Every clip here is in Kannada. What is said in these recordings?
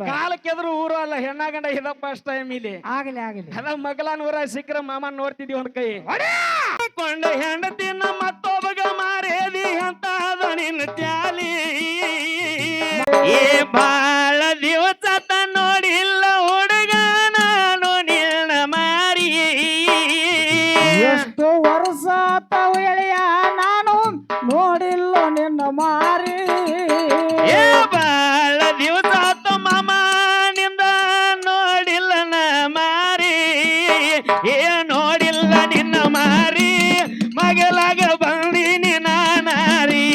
ಕಾಲಕ್ಕೆ ಎದುರು ಊರು ಅಲ್ಲ ಹೆಣ್ಣ ಗಂಡ ಇದ ಫಸ್ಟ್ ಟೈಮ್ ಇಲ್ಲಿ ಆಗಲಿ ಆಗಲಿ ಅದ ಮಗಲಾನ್ ಊರ ಸಿಕ್ಕ್ರ ಮಾಮ ನೋಡ್ತಿದ್ವಿ ಒಂದ್ ಕೈ ಕೊಂಡ ಹೆಂಡತಿನ ಮತ್ತೊಬ್ಬಗ ಮಾರೇದಿ ಅಂತ ಅದ ನಿನ್ನ ತ್ಯಾಲಿ ಏ ಬಾಳ ದಿವಸ ನೋಡಿಲ್ಲ ಹುಡುಗ ನಾನು ನಿನ್ನ ಮಾರಿ ಎಷ್ಟು ವರ್ಷ ಆತವ ಎಳೆಯ ನಾನು ನೋಡಿಲ್ಲ ನಿನ್ನ ಮಾರಿ ಏ ಬಾಳ ದಿವಸ ಆತ ಮಾಮ ನಿಂದ ನೋಡಿಲ್ಲ ನ ಮಾರಿ ಏ ನೋಡಿಲ್ಲ ನಿನ್ನ ಮಾರಿ ಮಗಲಾಗ ಬಂದೀನಿ ನಾನಾರಿ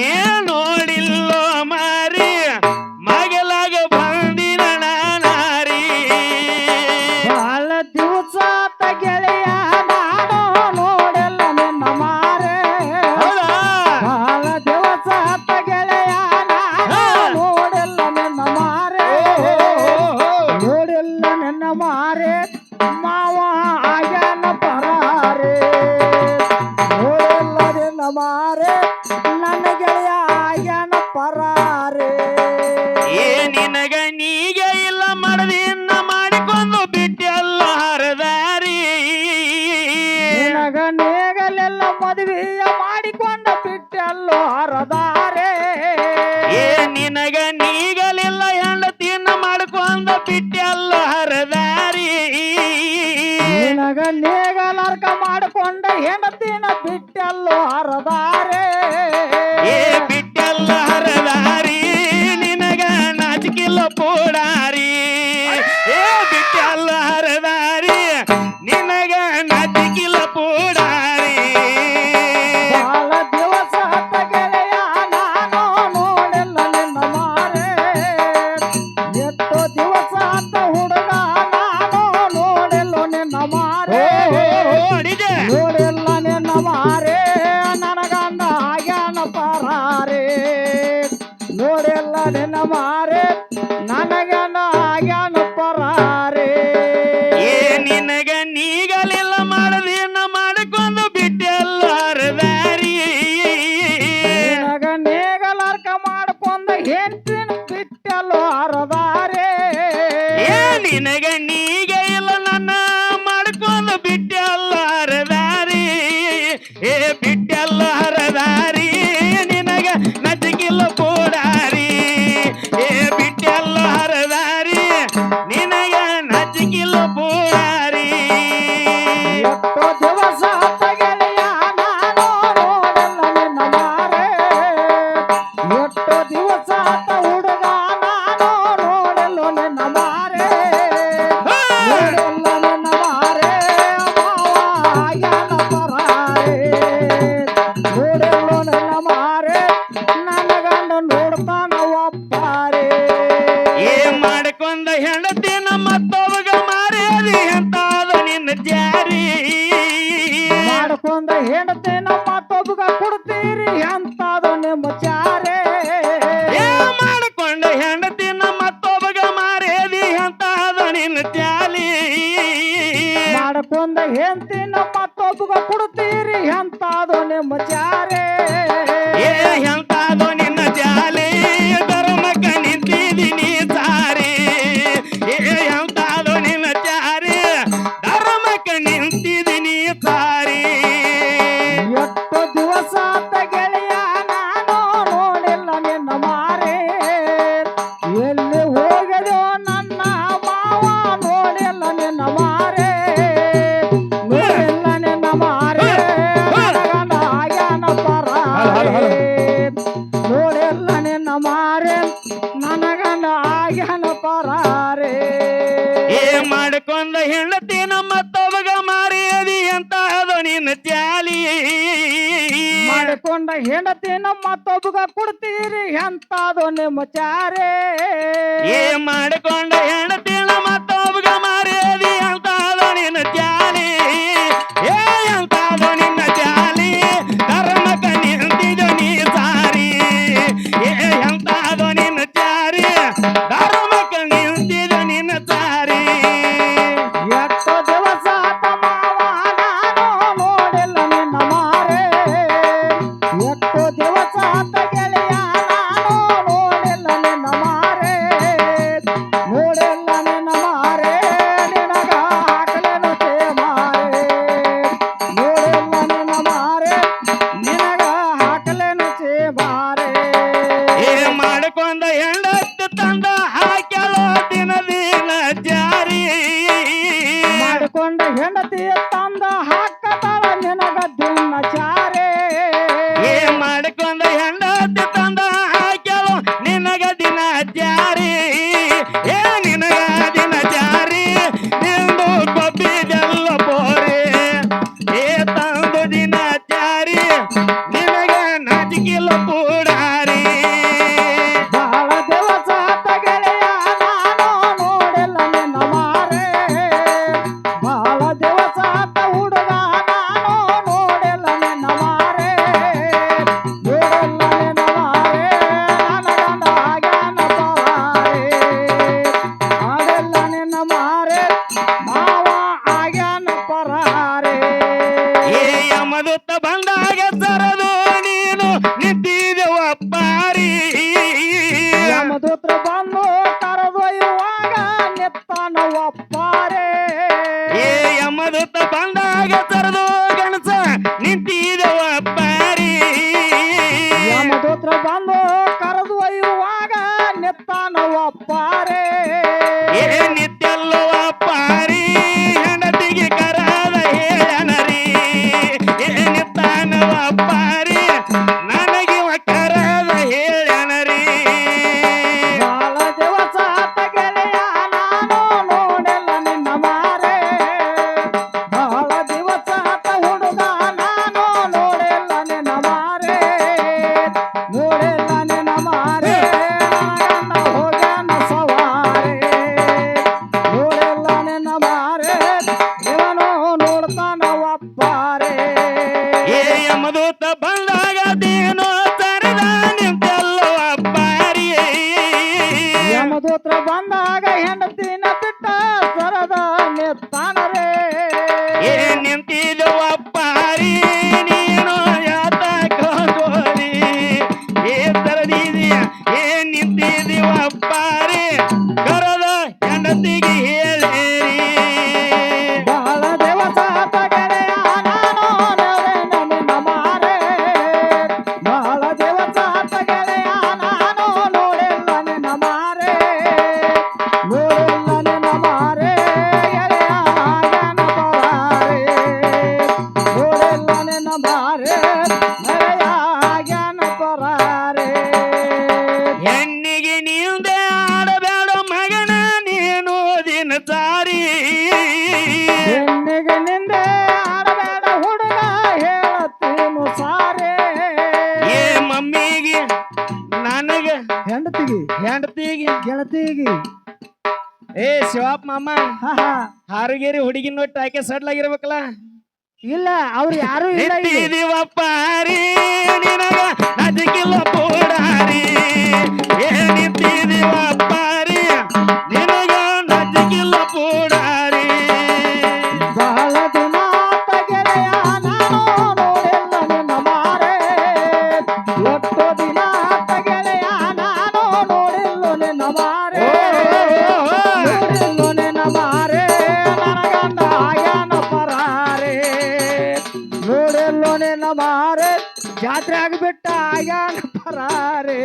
ಏ ನೋಡಿಲ್ಲೋ ಮಾರಿ ಮಗಲಾಗ ಬಂದಿನ ನಾನಾರಿ ಬಹಳ ದಿವಸ ಆತ ಗೆಳೆಯ ನಾನು ನೋಡಿಲ್ಲ ನಿನ್ನ ಮಾರೆ ಬಹಳ ದಿವಸ ಆತ ಗೆಳೆಯ ನಾನು ನೋಡಿಲ್ಲ ನಿನ್ನ ಮಾರೆ ನೋಡಿಲ್ಲ ನಿನ್ನ ಮಾರೆ ಮಾವ ಆಗ್ಯಾನ ಪರಾರೆ ನೋಡಿಲ್ಲ ನಿನ್ನ ಮಾರೆ ನನ್ನ ಗೆಳೆಯ ಆಗ್ಯಾನ ಪರಾರೆ ಏ ನಿನಗ ನೀಗ ಇಲ್ಲ ಮಾಡದಿನ್ನ ಮಾಡಿಕೊಂಡು ಬಿಟ್ಟೆಲ್ಲ ಹರದಾರಿ ನಿನಗ ನೇಗಲೆಲ್ಲ ಮದುವೆಯ ಮಾಡಿಕೊಂಡ ಬಿಟ್ಟೆಲ್ಲೋ ಹರದಾರೆ ಏ ನಿನಗ ನೀಗಲಿಲ್ಲ ಹೆಂಡತಿನ ಮಾಡ್ಕೊಂಡ ಬಿಟ್ಟೆಲ್ಲ ಹರದಾರಿ ನಿನಗ ನೇಗಲರ್ಕ ಮಾಡಿಕೊಂಡ ಹೆಂಡತಿನ ಬಿಟ್ಟೆಲ್ಲೋ ಹರದಾರೆ ಏ ಬಿಟ್ಟೆಲ್ಲ ಹರದಾರಿ ನಿನಗ ನಾಚಿಕಿಲ್ಲ ಪೋಡಾರಿ ಏ ಬಿಟ್ಟೆಲ್ಲ ಹರದಾರಿ ನಿನಗ ನಾಚಿಕಿಲ್ಲ ಪೋಡಾರಿ ಬಹಳ ದಿವಸ ಆತ ಗೆಳೆಯ ನಾನು ನೋಡಿಲ್ಲ ನಿನ್ನ ಮಾರೆ ಎಷ್ಟೋ ದಿವಸ ಆತ ಹುಡುಗ ನಾನು ನೋಡಿಲ್ಲ ನಿನ್ನ ಮಾರೆ ನೋಡಿಲ್ಲ ನಿನ್ನ ಮಾರೆ ನನಗಂದ ಆಗ್ಯಾನ ಪರಾರೆ ನೋಡಿಲ್ಲ ನಿನ್ನ ಮಾರೆ ನನಗಂದ ಆಗ್ಯಾನ ಪರಾರೆ ಏ ನಿನಗ ನೀಗಲಿಲ್ಲ ಮಾಡದಿನ್ನ ಮಾಡಿಕೊಂಡು ಬಿಟ್ಟೆಲ್ಲ ಹರದಾರಿ ನಿನಗ ನೇಗಲರ್ಕ ಮಾಡ್ಕೊಂಡ ಹೆಂಡತಿನ ಬಿಟ್ಟೆಲ್ಲೋ ಹರದಾರೆ ಏ ನಿನಗ ನೀಗ ಇಲ್ಲ ನನ್ನ ಮಾಡ್ಕೊಂಡು ಬಿಟ್ಟೆಲ್ಲ ಹರದಾರಿ ಏ ಬಿಟ್ಟೆಲ್ಲ ಹರದಾರಿ ನಿನಗ ನಜಗಿಲ್ಲ ಪೋಡಾರಿ ಏ ಬಿಟ್ಟೆಲ್ಲ ಹರದಾರಿ ನಿನಗ ನಜಗಿಲ್ಲ ಪೋಡಾರಿ ಎಷ್ಟೋ ದಿವಸ ಆತ ಗೆಳೆಯ ನಾನು ನೋಡಿಲ್ಲ ನಿನ್ನ ಮಾರೆ ಎಷ್ಟೋ ದಿವಸ ಆತ ಹುಡುಗ ನಾನು ನೋಡಿಲ್ಲ ನಿನ್ನ ಮಾರೆ ನೋಡಿಲ್ಲ ನಿನ್ನ ಮಾರೆ ಮಾವ ಆಗ್ಯಾನ ಪರಾರೆ ನೋಡಿಲ್ಲ ನಿನ್ನ ಮಾರೆ ನನ್ನ ಗಂಡ ನೋಡ್ತಾನ ಒಪ್ಪಾರೆ ಏ ಮಾಡ್ಕೊಂಡ ಹೆಂಡತಿನ ಮತ್ತೊಬ್ಬಗ ಮಾರೇದಿ ಅಂತ ಅದು ನಿನ್ನ ಜಾರಿ ಮಾಡ್ಕೊಂಡ ಹೆಂಡತಿನ ಮತ್ತೊಬ್ಬಗ ಕೊಡ್ತೀರಿ ಅಂತದು ನಿಮ್ಮ ಚಾರೆ ಏ ಮಾಡ್ಕೊಂಡ ಹೆಂಡತಿನ ಮತ್ತೊಬ್ಬಗ ಮಾರೇದಿ ಅಂತ ಅದು ನಿನ್ನ ಜಾಲಿ ಮಾಡ್ಕೊಂಡ ಹೆಂಡತಿನ ಮತ್ತೊಬ್ಬಗ ಕೊಡ್ತೀರಿ ಅಂತದು ನಿಮ್ಮ ಚಾರೆ ಏ ಎಂತಾದು ನಿನ್ನ ಜಾಲಿ ಧರ್ಮಕ್ಕ ನಿಂತಿದ್ದೀನಿ ಸಾರಿ ಏ ಎಂತಾದು ನಿನ್ನ ಜಾರಿ ಧರ್ಮಕ್ಕ ನಿಂತಿದ್ದೀನಿ ಸಾರಿ ಎಷ್ಟು ದಿವಸ ಆತ ಗೆಳೆಯ ನಾನು ನೋಡಿಲ್ಲ ನಿನ್ನ ಮಾರೆ ಎಲ್ಲಿ ಹೋಗದೋ ನನ್ನ ಮಾವ ನೋಡಿಲ್ಲ ನಿನ್ನ ಮಾರೆ ನೋಡಿಲ್ಲ ನಿನ್ನ ಮಾರೆ ನನಗನ ಆಗ್ಯಾನ ಪರಾರೆ ನೋಡಿಲ್ಲ ನಿನ್ನ ಮಾರೆ ನನಗನ ಆಗ್ಯಾನ ಪರಾರೆ ಏ ಮಾಡ್ಕೊಂಡ ಹೆಂಡತಿನ ಮತ್ತೊಬ್ಬಗ ಮಾರೇದಿ ಅಂತ ಅದು ನಿನ್ನ ಜಾಲಿ ಮಾಡಿಕೊಂಡ ಹೆಂಡತಿನ ಮತ್ತೊಬ್ಬಗ ಕೊಡ್ತೀರಿ ಎಂತದು ನಿಮ್ಮ ಚಾರೆ ಏ ಮಾಡ್ಕೊಂಡ ಹೆಂಡತಿನ ಮತ್ತೊಬ್ಬಗ ಮಾರೇದಿ ಅಂತ ಅದು ನಿನ್ನ ಜಾಲಿ ಏ ಅಂತ ಅದು ನಿನ್ನ ಜಾಲಿ ಧರ್ಮಕ್ಕ ನಿಂತಿದ ನೀ ಸಾರಿ ಏ ಅಂತ ಅದು ನಿನ್ನ ಜಾರಿ ಧರ್ಮಕ್ಕ ನಿಂತಿದ ನಿನ್ನ ಸಾರಿ ಎಷ್ಟು ದಿವಸ ಆತ ಮಾವ ನಾನು ನೋಡಿಲ್ಲ ನಿನ್ನ ಮಾರೆ ಎಷ್ಟು ದಿವಸ ಆತ ಗೆಳೆಯ ನಾನು ನೋಡಿಲ್ಲ ನಿನ್ನ ಮಾರೆ ತಂದ ಹಾಕ್ಯಾಳೋ ದಿನ ದಿನ ಜಾರಿ ಮಾಡಿಕೊಂಡ ಹೆಂಡತಿ ತಂದ ಹಾಕತಾಳ ನಿನಗ ದಿನಚಾರಿ ಏ ಮಾಡಿಕೊಂಡ ಹೆಂಡತಿ ತಂದ ಹಾಕ್ಯಾಳೋ ನಿನಗ ದಿನ ಜಾರಿ ಏ ನಿನಗ ದಿನ ಜಾರಿ ನಿಂದು ಕೊಬ್ಬಿದೆಲ್ಲ ಬೋರೆ ಏ ತಂದು ದಿನ ಜಾರಿ ನಿನಗ ನಾಚಿಕಿಲ್ಲ ಪೂಡಾರಿ ಬಹಳ ದಿವಸ ಆತ ಗೆಳೆಯ ನಾನು ನೋಡಿಲ್ಲ ನಿನ್ನ ಮಾರೆ ಬಹಳ ದಿವಸ ಆತ ಹುಡುಗ ನಾನು ನೋಡಿಲ್ಲ ನಿನ್ನ ಮಾರೆ ನೋಡಿಲ್ಲ ನಿನ್ನ ಮಾರೆ ನನ್ನ ಗಂಡ ಆಗ್ಯಾನ ಪರಾರೆ ಆಡಿಲ್ಲ ನಿನ್ನ ಮಾರೆ ಮಾವ ಆಗ್ಯಾನ ಪರಾರೆ ಏ ಯಮದೂತ ಬಂದಾಗ ಸರದು ನೀನು ನಿಂತಿದೆವಪ್ಪಾರಿ ಯಮದೂತ್ರ ಬಂದು ಕರೆದೊಯ್ಯುವಾಗ ನಿತ್ತಾನ ಒಪ್ಪಾರೆ ಏ ಯಮದೂತ ಬಂದಾಗ ಸರದು ಗಣಸ ನಿಂತಿದೆವಪ್ಪಾರಿ ಯಮದೂತ್ರ ಬಂದು ಕರೆದೊಯ್ಯುವಾಗ ನಿತ್ತಾನ ಒಪ್ಪಾರೆ ಏ ನಿತ್ಯಲ್ಲವಪ್ಪಾರಿ ಹೆಂಡತಿಗೆ ಕರಾದ ಹೇಳನರಿ ಏ ನಿತ್ತಾನವಪ್ಪಾರಿ ನನಗಿವ ಕರಾದ ಹೇಳನರಿ ಬಹಳ ದಿವಸ ಆತ ಗೆಳೆಯ ನಾನು ನೋಡಿಲ್ಲ ನಿನ್ನ ಮಾರೆ ಬಹಳ ದಿವಸ ಆತ ಹುಡುಗ ನಾನು ನೋಡಿಲ್ಲ ನಿನ್ನ ಮಾರೆ ನೋಡಿಲ್ಲ ನಿನ್ನ ಮಾರೆ ನನ್ನ ಹೋಗ್ಯಾನ ಸವಾರೆ ನೋಡಿಲ್ಲ ನಿನ್ನ ಮಾರೆ ಇವನು ನೋಡ್ತಾನ ಒಪ್ಪಾರೆ ಏ ಯಮದೂತ ಬಂದಾಗ ದೇನೋ ತರದ ನಿಂತಲ್ಲವಪ್ಪಾರಿ ಯಮದೂತ್ರ ಬಂದಾಗ ಹೆಂಡತಿನ ಬಿಟ್ಟ ಸರದ ನಿತ್ತಾನರೇ ಏ ನಿಂತಿದೆವಪ್ಪಾರಿ ನೀನು ಯಾತಕೋರಿ ಏ ತರದಿದೀಯ ಏ ನಿಂತಿದೀವಪ್ಪಾರಿ ಕರದ ಹೆಂಡತಿಗೆ ಹೇಳಿರಿ ಬಹಳ ದಿವಸ ಆತ ಗೆಳೆಯ ನಾನು ನೋಡಿಲ್ಲ ನಿನ್ನ ಮಾರೆ ಬಹಳ ದಿವಸ ಆತ ಗೆಳೆಯ ನಾನು ನೋಡಿಲ್ಲ ನಿನ್ನ ಮಾರೆ ನೋಡಿಲ್ಲ ನಿನ್ನ ಮಾರೆ ಗೆಳೆಯ ಆಗ್ಯಾನ ಪರಾರೆ ನೋಡಿಲ್ಲ ನಿನ್ನ ಮಾರೆ ಗೆಳೆಯ ಆಗ್ಯಾನ ಪರಾರೆ ಹೆಣ್ಣಿಗೆ ನೀಂದೆ ಆಡಬೇಡ ಮಗನ ನೀನು ದಿನ ಸಾರಿ ಹೆಣ್ಣಿಗೆ ನಿಂದೆ ಆಡಬೇಡ ಹುಡುಗ ಹೇಳತ್ತೀನು ಸಾರೆ ಏ ಮಮ್ಮಿಗೆ ನನಗ ಹೆಂಡತಿಗೆ ಹೆಂಡತಿಗೆ ಗೆಳತಿಗೆ ಏ ಶಿವಪ್ಪ ಮಾಮ ಹಾ ಹಾ ಹಾರುಗೇರಿ ಹುಡುಗಿ ನೋಟ್ ಆಕೆ ಸಡ್ಲಾಗಿರ್ಬೇಕಲ್ಲ ಇಲ್ಲ ಅವ್ರು ಯಾರು ಇಲ್ಲ ಇಲ್ಲಿ. ನಿಂತಿದೀವಪ್ಪಾರಿ ನಿನಗ ನಜಕಿಲ್ಲ ಪೂಡಾರಿ ಏ ನಿಂತಿದೀವಪ್ಪಾರಿ ನಿನಗ ನಜಕಿಲ್ಲ ಪೂಡಾರಿ ಬಹಳ ದಿನ ಆತ ಗೆಳೆಯ ನಾನು ನೋಡಿಲ್ಲ ನಿನ್ನ ಮಾರೆ ಎಷ್ಟು ದಿನ ಆತ ಗೆಳೆಯ ನಾನು ನೋಡಿಲ್ಲ ನಿನ್ನ ಮಾರೆ ನೋಡಿಲ್ಲ ನಿನ್ನ ಮಾರೆ ನನ್ನ ಗಂಡ ಆಗ್ಯಾನ ಪರಾರೆ ನೋಡಿಲ್ಲ ನಿನ್ನ ಮಾರೆ ಜಾತ್ರೆ ಆಗಿಬಿಟ್ಟ ಆಗ್ಯಾನ ಪರಾರೆ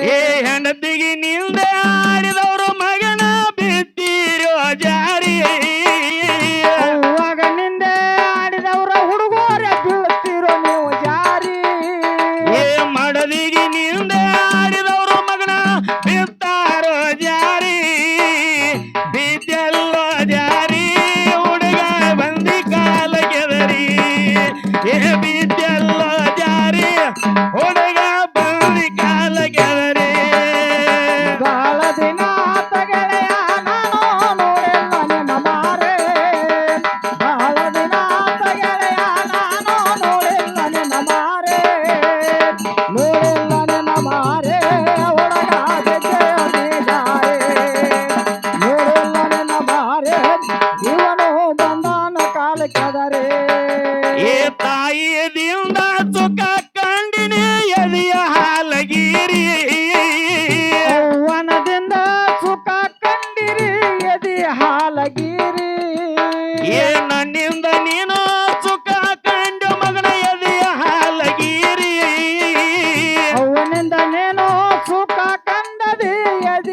ಏ ಹೆಂಡತಿಗೆ ನಿಂದೆ ಆಡಿದವರು ಮಗನ ಬಿಟ್ಟಿರೋ ಜಾರಿ ಅವಾಗ ನಿಂದೆ ಆಡಿದವ್ರ ಹುಡುಗರೇ ಬೀಳ್ತಿರೋ ನೀವು ಜಾರಿ ಏ ಮಡದಿಗೆ ನಿಂದೆ ಆಡಿದವರು ಮಗನ ಬಿತ್ತಾರೋ ಜಾರಿ ಬಿದ್ದೆಲ್ಲೋ ಜಾರಿ ಹುಡುಗ ಬಂದಿ ಕಾಲ ಕೆದರಿ ಏ ಬಿದ್ದೆಲ್ಲೋ ಜಾರಿ ಹುಡುಗ ಬಂದಿ ಕಾಲ ಕೆದರಿ ಬಹಳ ದಿನ ಆತ ಗೆಳೆಯ ನಾನು ನೋಡಿಲ್ಲ ನಿನ್ನ ಮಾರೆ ಬಹಳ ದಿನ ಆತ ಗೆಳೆಯ ನಾನು ನೋಡಿಲ್ಲ ನಿನ್ನ ಮಾರೆ ನೋಡಿಲ್ಲ ನಿನ್ನ ಮಾರೆ ಹುಡುಗ ಬೆಜ್ಜೆಯ ಮೇಲಾರೆ ನೋಡಿಲ್ಲ ನಿನ್ನ ಮಾರೆ ಇವನು ಬಂದಾನ ಕಾಲ ಕೆದರೆ ಏ ತಾಯಿದಿಂದ ಸುಖ ಕಂಡಿನಿ ಎದೆಯ ಹಾಲಗಿರಿ ಯೌವನದಿಂದ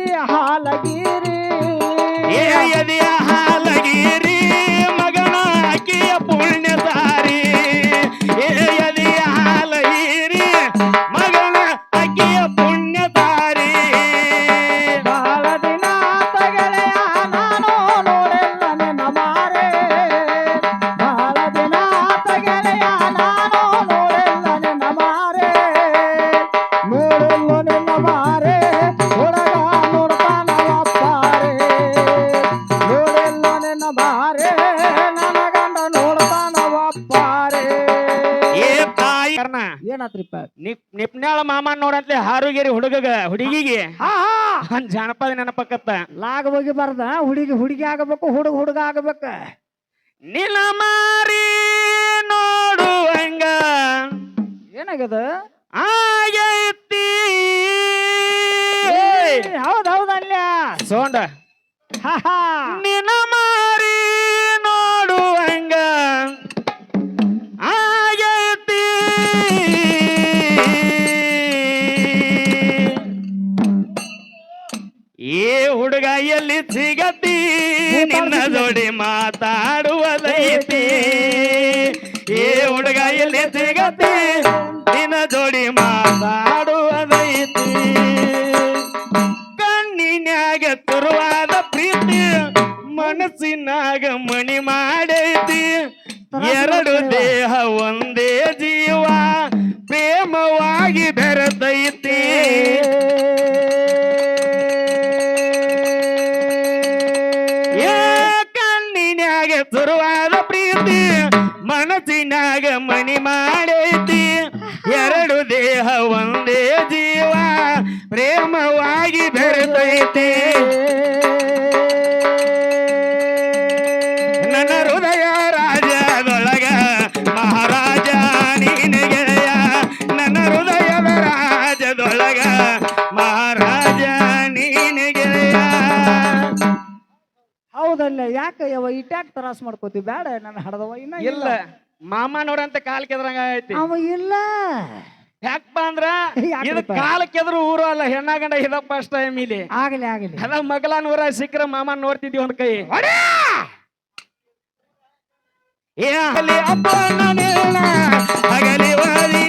ಎದಿಯ ಹಾಲಗಿರಿ ಏ ಎದೆಯ ಹಾಲಗಿರಿ ಮಗನ ಅಕ್ಕಿಯ ಪುಣ್ಯ ಸಾರಿ ಏ ಎದೆಯ ಹಾಲಗಿರಿ ಮಗನ ಅಕ್ಕಿಯ ಪುಣ್ಯ ಸಾರಿ ಬಹಳ ದಿನ ಗೆಳೆಯ ನಾನು ನೋಡಿಲ್ಲ ನಿನ್ನ ಮಾರೆ ಬಹಳ ದಿನ ಗೆಳೆಯ ನಾನು ನೋಡಿಲ್ಲ ನಿನ್ನ ಮಾರೆ ನೋಡಿಲ್ಲ ನಿನ್ನ ಮಾರೆ ಹುಡುಗ ನೋಡ್ತಾನ ಅಪ್ಪಾರೆ ನೋಡಿಲ್ಲ ನಿನ್ನ ಮಾರೆ ನನ್ನ ಗಂಡ ನೋಡ್ತಾನ ಅಪ್ಪಾರೆ ಏ ತಾಯಿ ಏನಾತ್ರಿಪ್ಪ ನಿಪ್ನಾಳ ಮಾಮ ನೋಡಂತ್ಲೆ ಹಾರುಗೇರಿ ಹುಡುಗಿಗೆ ಹಾ ಒಂದ್ ಜಾನಪದ ನೆನಪಕ್ಕತ್ತ ಲಾಗ ಹೋಗಿ ಬರ್ದ ಹುಡುಗಿ ಆಗಬೇಕು ಹುಡುಗ ಆಗಬೇಕ ನಿಲ ಮಾರಿ ನೋಡು ಹಂಗ ಏನಾಗ್ಯದ ಆಗೈತಿ ಹೌದೌದಲ್ಲ ಸೋಂಡ ಹಾ ಹಾ ನಿಲ ಮಾರಿ ನೋಡು ಹಂಗ ಆಗೈತಿ ಏ ಹುಡುಗ ಎಲ್ಲಿ ಸಿಗತಿ ನಿನ್ನ ಜೋಡಿ ಮಾತಾಡುವುದೈತಿ ಏ ಹುಡುಗ ಎಲ್ಲಿ ಸಿಗತಿ ನಿನ್ನ ಜೋಡಿ ಮಾತಾಡುವುದೈತಿ ಕಣ್ಣಿನ್ಯಾಗ ತುರುವಾದ ಪ್ರೀತಿ ಮನಸ್ಸಿನಾಗ ಮಣಿ ಮಾಡೈತಿ ಎರಡು ದೇಹ ಒಂದೇ ಜೀವ ಪ್ರೇಮವಾಗಿ ಬೆರೆತೈತಿ ಏ ಕಣ್ಣಿನ್ಯಾಗ ತುರುವಾದ ಪ್ರೀತಿ ಮನಸ್ಸಿನಾಗ ಮಣಿ ಮಾಡೈತಿ ಎರಡು ದೇಹ ಒಂದೇ ಜೀವ ಪ್ರೇಮವಾಗಿ ಬೆರೆತೈತಿ ನನ್ನ ಹೃದಯ ರಾಜದೊಳಗ ಮಹಾರಾಜ ನೀನೆ ಗೆಳೆಯ ನನ್ನ ಹೃದಯದ ರಾಜದೊಳಗ ಮಹಾರಾಜ ನೀನೆ ಗೆಳೆಯ ಹೌದಲ್ಲ ಯಾಕ ಯವ ಇಟ್ಯಾಕ್ ತ್ರಾಸ ಮಾಡ್ಕೋತಿ ಬೇಡ ನನ್ನ ಹಡದವ ಇನ್ನ ಇಲ್ಲ ಮಾಮ ನೋಡಂತ ಕಾಲ್ ಕೆದ್ರಂಗ ಐತಿ ಅವ ಇಲ್ಲ ಯಾಕಪ್ಪ ಅಂದ್ರ ಯಾಕಪ್ಪ? ಇದು ಕಾಲ ಕೆದ್ರು ಊರು ಅಲ್ಲ ಹೆಣ್ಣ ಗಂಡ ಇದ ಫಸ್ಟ್ ಟೈಮ್ ಇಲ್ಲಿ ಆಗಲಿ ಆಗಲಿ ಅದ ಮಗಲ ನೂರ ಸಿಕ್ಕ್ರ ಮಾಮ ನೋಡ್ತಿದ್ವಿ ಒಂದ್ ಕೈ ಏ ಆಗಲಿ ಅಪ್ಪ ಹಗಲಿ ವಾರಿ